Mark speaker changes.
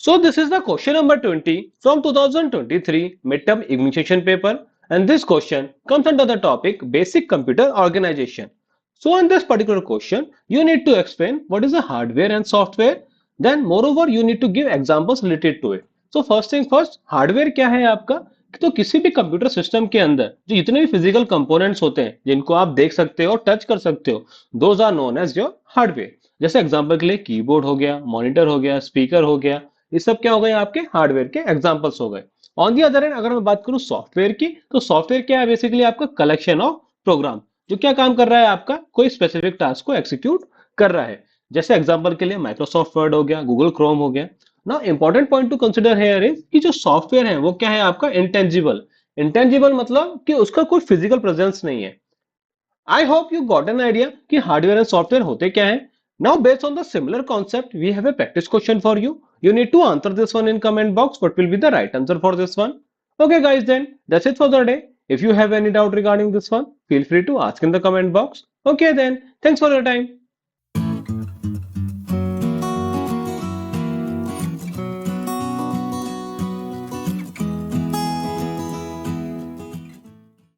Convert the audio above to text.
Speaker 1: So this is the question number 20 from 2023 midterm examination paper, and this question comes under the topic basic computer organization. So in this particular question you need to explain what is the hardware and software, then moreover you need to give examples related to it. So first thing first, hardware क्या है आपका? तो किसी भी computer system के अंदर जो जितने भी फिजिकल कंपोनेंट्स होते हैं जिनको आप देख सकते हो, टच कर सकते हो, those are known as your hardware. जैसे एग्जांपल के लिए कीबोर्ड हो गया, मॉनिटर हो गया, स्पीकर हो गया, ये सब क्या हो गए आपके हार्डवेयर के एग्जांपल्स हो गए। ऑन दी अदर एंड अगर मैं बात करूं सॉफ्टवेयर की, तो सॉफ्टवेयर क्या है? बेसिकली आपका कलेक्शन ऑफ प्रोग्राम जो क्या काम कर रहा है, आपका कोई स्पेसिफिक टास्क को एक्सिक्यूट कर रहा है। जैसे एग्जांपल के लिए माइक्रोसॉफ्ट वर्ड हो गया, गूगल क्रोम हो गया। ना important point two consider here is कि जो सॉफ्टवेयर है वो क्या है आपका इंटेंजिबल। इंटेंजिबल मतलब कि उसका कोई फिजिकल प्रेजेंस नहीं है। I hope you got an idea कि हार्डवेयर एंड सॉफ्टवेयर होते क्या हैं। Now based on the similar concept, we have a practice question for you. You need to answer this one in comment box. What will be the right answer for this one? Okay guys, then that's it for the day. If you have any doubt regarding this one, feel free to ask in the comment box. Okay then, thanks for your time.